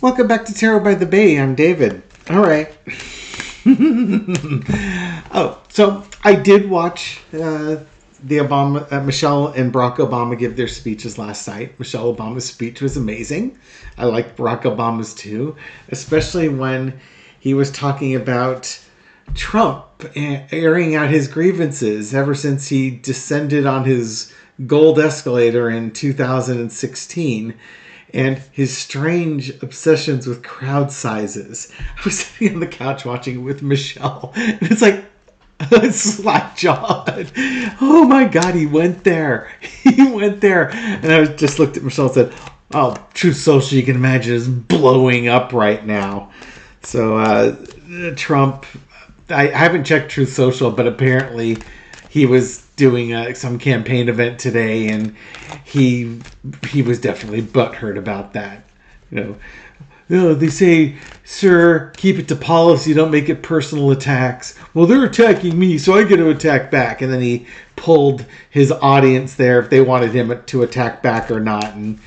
Welcome back to Tarot by the Bay. I'm David. All right. So I did watch the Michelle and Barack Obama give their speeches last night. Michelle Obama's speech was amazing. I liked Barack Obama's too, especially when he was talking about Trump airing out his grievances ever since he descended on his gold escalator in 2016. And his strange obsessions with crowd sizes. I was sitting on the couch watching it with Michelle, and it's like, slack-jawed. Oh my God, he went there. He went there. And I just looked at Michelle and said, oh, Truth Social, you can imagine, is blowing up right now. So Trump, I haven't checked Truth Social, but apparently he was doing some campaign event today, and he was definitely butthurt about that. They say, sir, keep it to policy, don't make it personal attacks. Well, they're attacking me, so I get to attack back. And then he pulled his audience there if they wanted him to attack back or not. And,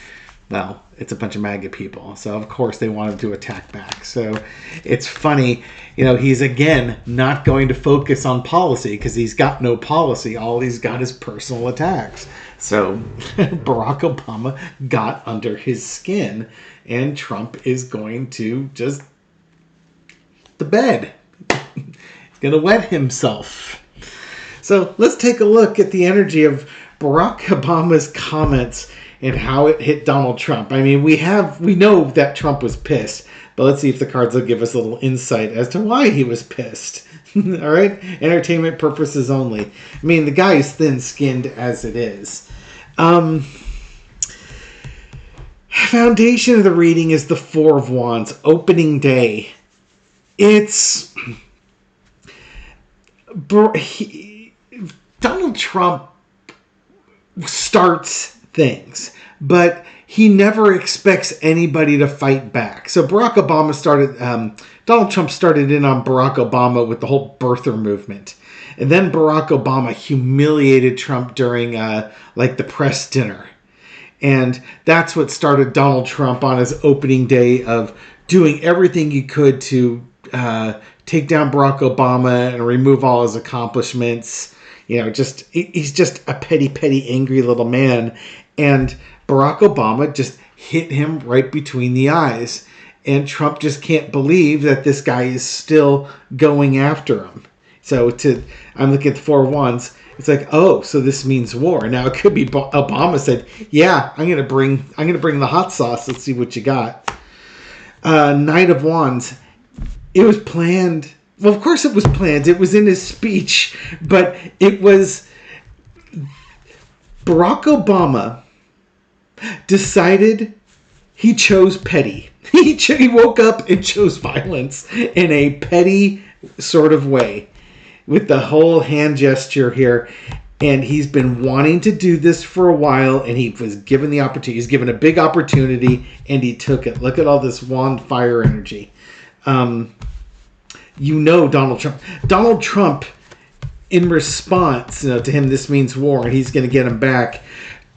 well, it's a bunch of MAGA people, so of course they want him to attack back. So it's funny, he's again not going to focus on policy because he's got no policy. All he's got is personal attacks. So Barack Obama got under his skin, and Trump is going to just the bed. He's going to wet himself. So let's take a look at the energy of Barack Obama's comments and how it hit Donald Trump. I mean, we know that Trump was pissed, but let's see if the cards will give us a little insight as to why he was pissed. All right? Entertainment purposes only. I mean, the guy is thin-skinned as it is. Foundation of the reading is the Four of Wands, opening day. It's Donald Trump starts things, but he never expects anybody to fight back. So Donald Trump started in on Barack Obama with the whole birther movement. And then Barack Obama humiliated Trump during the press dinner. And that's what started Donald Trump on his opening day of doing everything he could to take down Barack Obama and remove all his accomplishments. He's just a petty, angry little man. And Barack Obama just hit him right between the eyes. And Trump just can't believe that this guy is still going after him. So I'm looking at the Four of Wands. It's like, oh, so this means war. Now it could be Obama said, yeah, I'm gonna bring the hot sauce. Let's see what you got. Knight of Wands. It was planned. Well, of course it was planned. It was in his speech, but it was Barack Obama decided he chose petty. He woke up and chose violence in a petty sort of way with the whole hand gesture here. And he's been wanting to do this for a while, and he was given the opportunity. He's given a big opportunity, and he took it. Look at all this wand fire energy. Donald Trump. Donald Trump, in response to him, this means war, and he's going to get him back.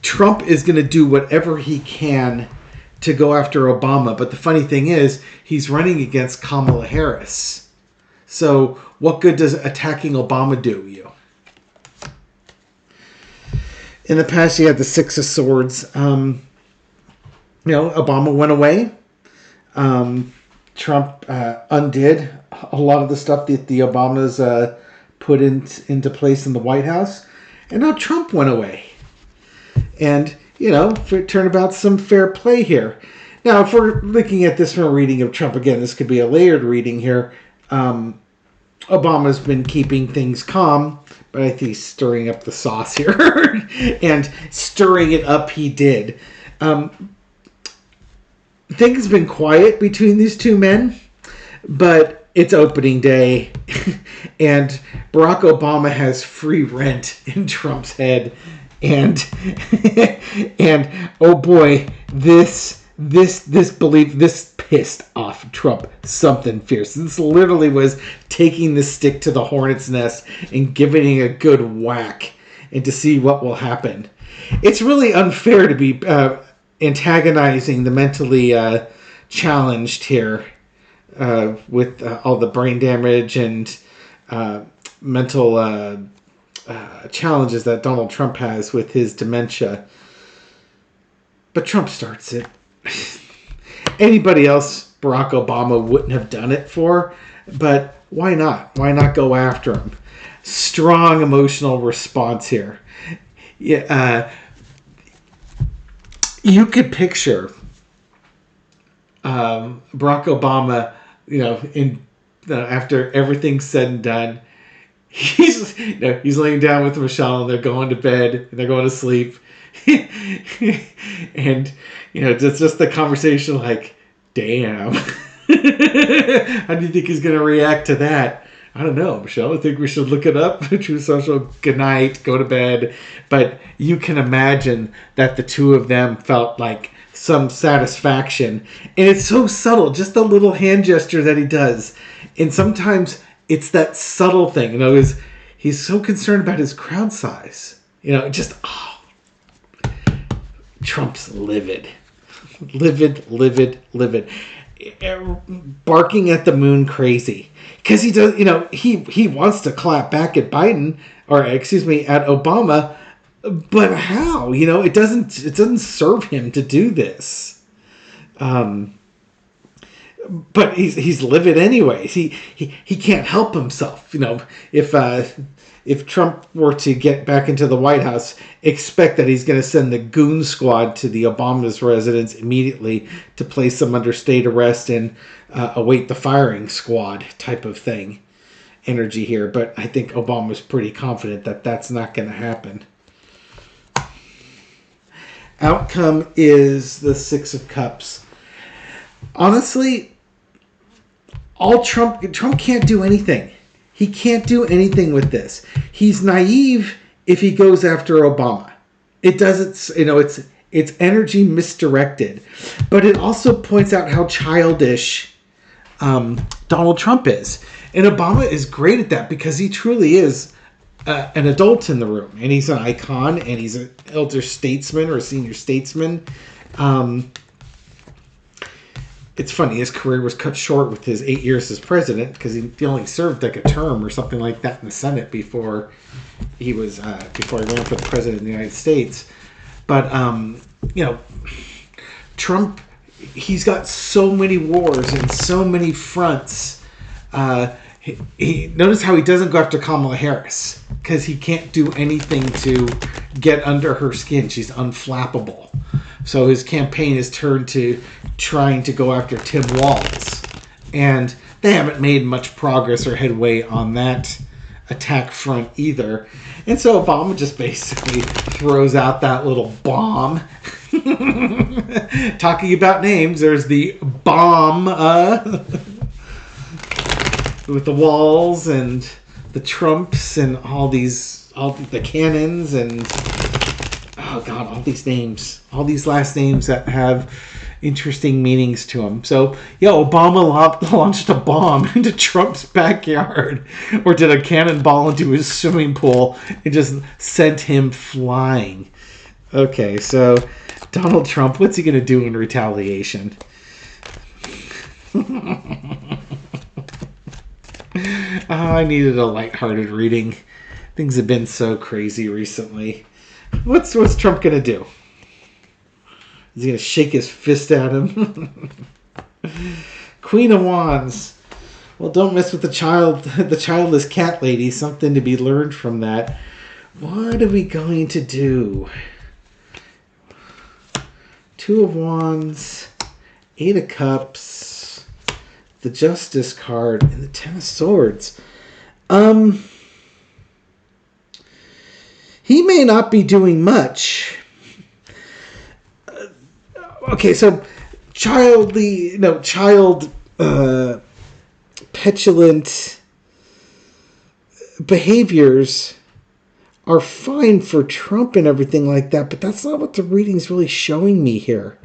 Trump is going to do whatever he can to go after Obama. But the funny thing is, he's running against Kamala Harris. So what good does attacking Obama do you? In the past, you had the Six of Swords. Obama went away. Trump undid a lot of the stuff that the Obamas put into place in the White House. And now Trump went away. And, for turnabout, some fair play here. Now, if we're looking at this from a reading of Trump, again, this could be a layered reading here. Obama's been keeping things calm, but I think he's stirring up the sauce here. And stirring it up, he did. Things have been quiet between these two men, but it's opening day. And Barack Obama has free rent in Trump's head. And oh boy, this pissed off Trump something fierce. This literally was taking the stick to the hornet's nest and giving it a good whack and to see what will happen. It's really unfair to be antagonizing the mentally challenged here with all the brain damage and mental challenges that Donald Trump has with his dementia. But Trump starts it. Anybody else Barack Obama wouldn't have done it for, but why not? Why not go after him? Strong emotional response here. Yeah, you could picture Barack Obama, in after everything's said and done, he's laying down with Michelle and they're going to bed and they're going to sleep, and it's just the conversation like, damn, how do you think he's going to react to that? I don't know, Michelle. I think we should look it up. True Social, good night, go to bed. But you can imagine that the two of them felt like some satisfaction. And it's so subtle, just a little hand gesture that he does. And sometimes it's that subtle thing. He's so concerned about his crowd size. Trump's livid. Livid. Barking at the moon crazy. Because he does, he wants to clap back at Biden, or excuse me, at Obama, but how? It doesn't serve him to do this. But he's livid anyways. He can't help himself. If Trump were to get back into the White House, expect that he's going to send the goon squad to the Obama's residence immediately to place them under state arrest and await the firing squad type of thing. Energy here, but I think Obama's pretty confident that that's not going to happen. Outcome is the Six of Cups. Honestly, Trump can't do anything. He can't do anything with this. He's naive if he goes after Obama. It doesn't, it's energy misdirected. But it also points out how childish Donald Trump is. And Obama is great at that because he truly is an adult in the room. And he's an icon, and he's an elder statesman or a senior statesman. It's funny, his career was cut short with his 8 years as president because he only served like a term or something like that in the Senate before he ran for the president of the United States. But Trump, he's got so many wars and so many fronts. He notice how he doesn't go after Kamala Harris because he can't do anything to get under her skin. She's unflappable. So his campaign is turned to trying to go after Tim Walz. And they haven't made much progress or headway on that attack front either. And so Obama just basically throws out that little bomb. Talking about names, there's the bomb with the Walz and the Trumps and all the cannons and oh God, all these names, all these last names that have interesting meanings to them. So, yeah, Obama launched a bomb into Trump's backyard, or did a cannonball into his swimming pool and just sent him flying. Okay, so Donald Trump, what's he going to do in retaliation? I needed a lighthearted reading. Things have been so crazy recently. What's Trump going to do? Is he going to shake his fist at him? Queen of Wands. Well, don't mess with the childless cat lady. Something to be learned from that. What are we going to do? Two of Wands, Eight of Cups, the Justice card, and the Ten of Swords. He may not be doing much. Okay, so petulant behaviors are fine for Trump and everything like that, but that's not what the reading's really showing me here.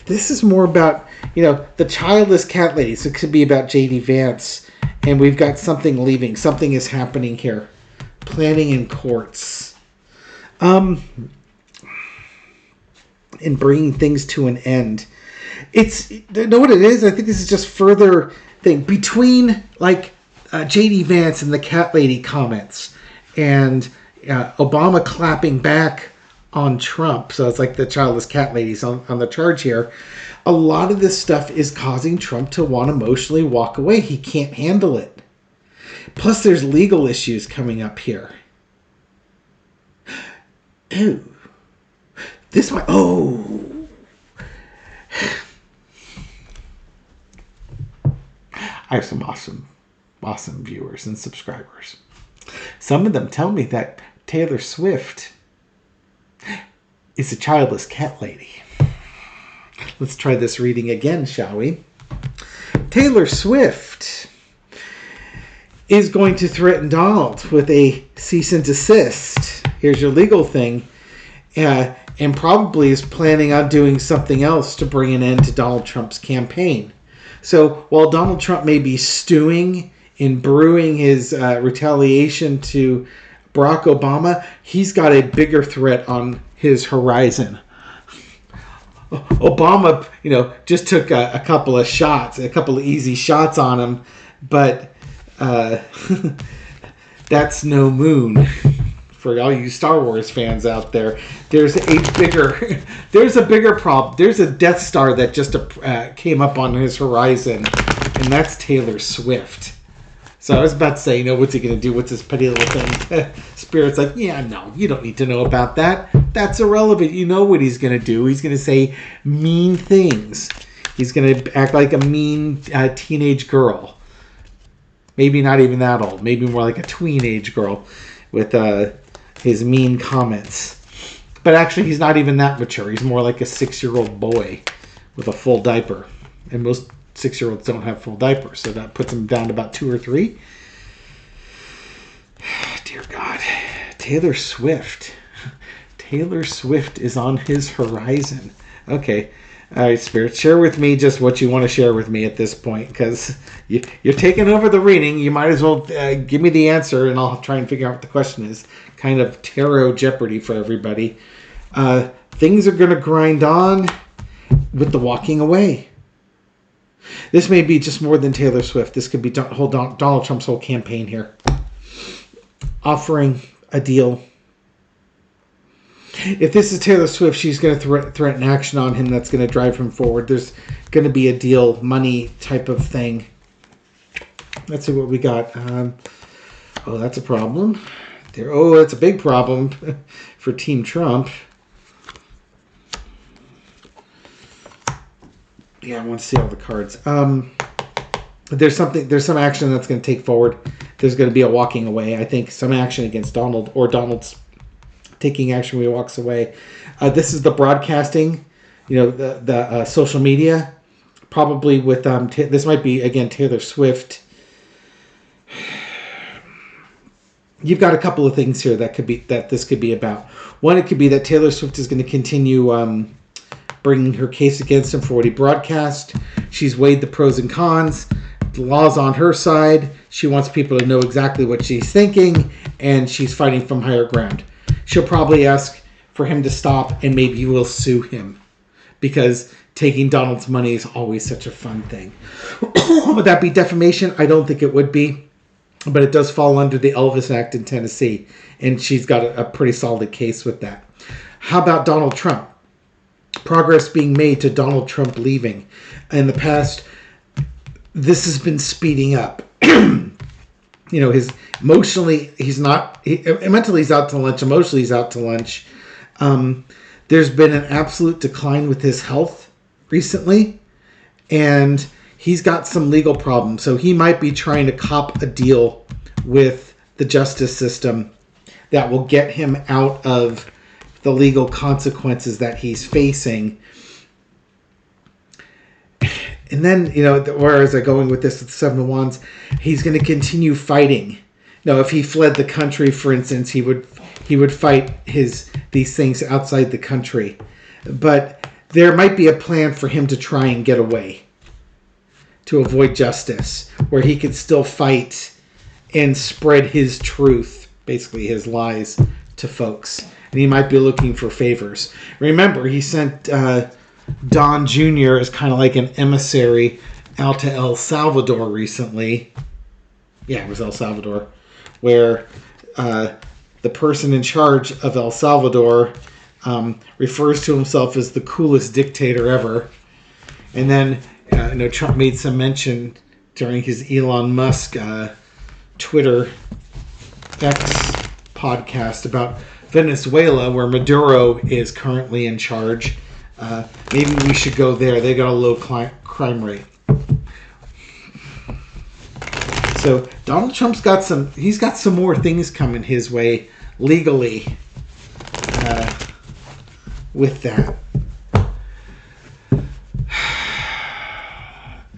This is more about, the childless cat lady. So it could be about J.D. Vance, and we've got something leaving. Something is happening here. Planning in courts. And bringing things to an end. It's, you know what it is? I think this is just further thing between like JD Vance and the cat lady comments and Obama clapping back on Trump. So it's like the childless cat ladies on the charge here. A lot of this stuff is causing Trump to want to emotionally walk away. He can't handle it. Plus, there's legal issues coming up here. Ooh. This might... Oh. I have some awesome viewers and subscribers. Some of them tell me that Taylor Swift is a childless cat lady. Let's try this reading again, shall we? Taylor Swift is going to threaten Donald with a cease and desist. Here's your legal thing. And probably is planning on doing something else to bring an end to Donald Trump's campaign. So while Donald Trump may be stewing in brewing his retaliation to Barack Obama, he's got a bigger threat on his horizon. Obama, just took a couple of shots, a couple of easy shots on him, but that's no moon. For all you Star Wars fans out there, there's a bigger problem. There's a Death Star that just came up on his horizon, and that's Taylor Swift. So I was about to say, what's he going to do? What's this petty little thing? Spirit's like, yeah, no, you don't need to know about that. That's irrelevant. You know what he's going to do. He's going to say mean things. He's going to act like a mean teenage girl. Maybe not even that old. Maybe more like a tween-age girl with his mean comments. But actually, he's not even that mature. He's more like a 6-year-old boy with a full diaper. And most 6-year-olds don't have full diapers, so that puts him down to about 2 or 3. Dear God. Taylor Swift. Taylor Swift is on his horizon. Okay. All right, Spirit, share with me just what you want to share with me at this point, because you're taking over the reading. You might as well give me the answer, and I'll try and figure out what the question is. Kind of tarot Jeopardy for everybody. Things are going to grind on with the walking away. This may be just more than Taylor Swift. This could be Donald Trump's whole campaign here. Offering a deal. If this is Taylor Swift, she's going to threaten action on him that's going to drive him forward. There's going to be a deal, money type of thing. Let's see what we got. That's a problem. That's a big problem for Team Trump. Yeah, I want to see all the cards. There's some action that's going to take forward. There's going to be a walking away. I think some action against Donald, or Donald's taking action when he walks away. This is the broadcasting, the social media, probably with this might be again Taylor Swift. You've got a couple of things here that this could be about. One, it could be that Taylor Swift is going to continue bringing her case against him for what he broadcast. She's weighed the pros and cons. The law's on her side. She wants people to know exactly what she's thinking, and she's fighting from higher ground. She'll probably ask for him to stop, and maybe we'll sue him, because taking Donald's money is always such a fun thing. Would that be defamation? I don't think it would be, but it does fall under the Elvis Act in Tennessee, and she's got a pretty solid case with that. How about Donald Trump? Progress being made to Donald Trump leaving. In the past, this has been speeding up. Mentally he's out to lunch. Emotionally he's out to lunch. There's been an absolute decline with his health recently, and he's got some legal problems. So he might be trying to cop a deal with the justice system that will get him out of the legal consequences that he's facing. And then, where is I going with this with the Seven of Wands? He's going to continue fighting. If he fled the country, for instance, he would fight these things outside the country. But there might be a plan for him to try and get away, to avoid justice, where he could still fight and spread his truth, basically his lies, to folks. And he might be looking for favors. Remember, he sent Don Jr. is kind of like an emissary out to El Salvador recently. Yeah, it was El Salvador, where the person in charge of El Salvador refers to himself as the coolest dictator ever. And then, Trump made some mention during his Elon Musk Twitter X podcast about Venezuela, where Maduro is currently in charge. Maybe we should go there. They got a low crime rate. So Donald Trump's got some more things coming his way legally with that.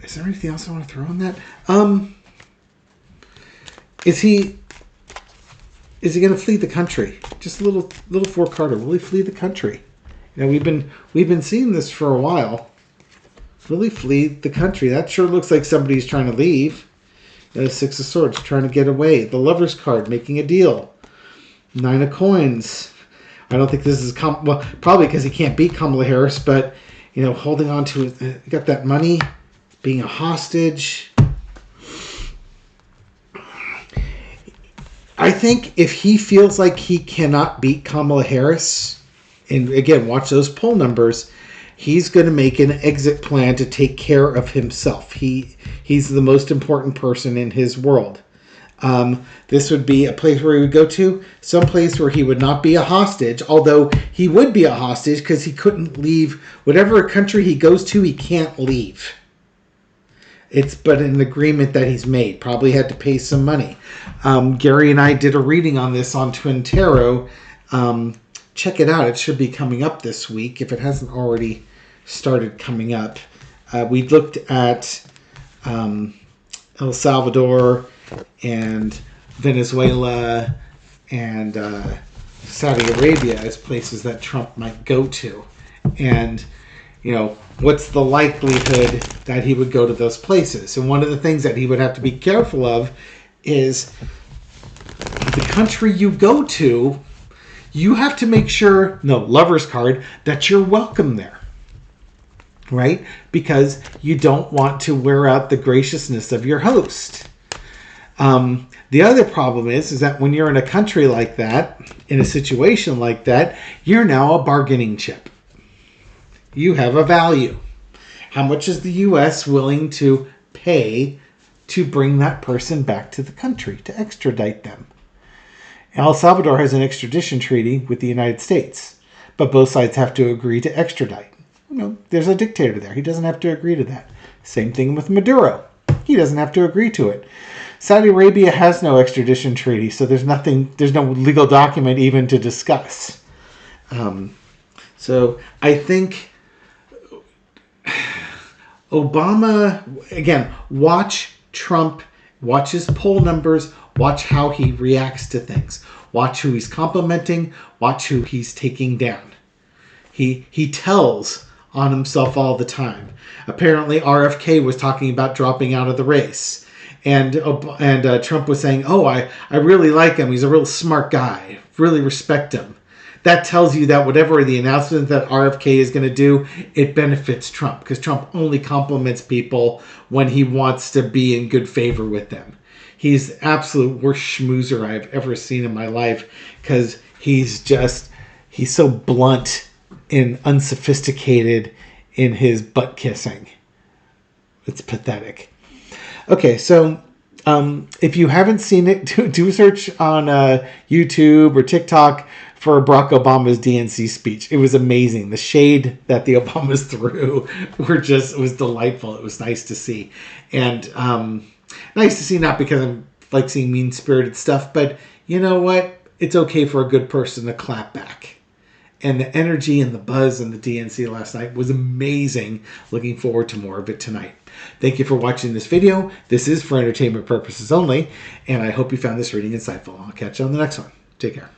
Is there anything else I want to throw on that? Is he going to flee the country? Just a little Fort Carter. Will he flee the country? We've been seeing this for a while. Will he flee the country? That sure looks like somebody's trying to leave. Six of Swords, trying to get away. The Lover's card, making a deal. Nine of Coins. I don't think this is probably because he can't beat Kamala Harris, but holding on to it, got that money, being a hostage. I think if he feels like he cannot beat Kamala Harris, and again, watch those poll numbers, he's going to make an exit plan to take care of himself. He's the most important person in his world. This would be a place where he would go to, some place where he would not be a hostage, although he would be a hostage because he couldn't leave. Whatever country he goes to, he can't leave. It's but an agreement that he's made. Probably had to pay some money. Gary and I did a reading on this on Twin Tarot. Check it out. It should be coming up this week if it hasn't already started coming up. We looked at El Salvador and Venezuela and Saudi Arabia as places that Trump might go to. And, what's the likelihood that he would go to those places? And one of the things that he would have to be careful of is the country you go to, you have to make sure, Lover's card, that you're welcome there. Right? Because you don't want to wear out the graciousness of your host. The other problem is that when you're in a country like that, in a situation like that, you're now a bargaining chip. You have a value. How much is the U.S. willing to pay to bring that person back to the country, to extradite them? El Salvador has an extradition treaty with the United States, but both sides have to agree to extradite. There's a dictator there. He doesn't have to agree to that. Same thing with Maduro. He doesn't have to agree to it. Saudi Arabia has no extradition treaty, so there's no legal document even to discuss. So I think Obama, again, watch Trump, watch his poll numbers, watch how he reacts to things. Watch who he's complimenting, watch who he's taking down. He tells on himself all the time. Apparently RFK was talking about dropping out of the race. And Trump was saying, I really like him. He's a real smart guy. Really respect him. That tells you that whatever the announcement that RFK is going to do, it benefits Trump. Because Trump only compliments people when he wants to be in good favor with them. He's the absolute worst schmoozer I've ever seen in my life. Because he's so blunt and unsophisticated in his butt kissing. It's pathetic. Okay, so if you haven't seen it, do a search on YouTube or TikTok for Barack Obama's DNC speech. It was amazing. The shade that the Obamas threw was delightful. It was nice to see. And nice to see, not because I'm like seeing mean-spirited stuff, but you know what? It's okay for a good person to clap back. And the energy and the buzz in the DNC last night was amazing. Looking forward to more of it tonight. Thank you for watching this video. This is for entertainment purposes only, and I hope you found this reading insightful. I'll catch you on the next one. Take care.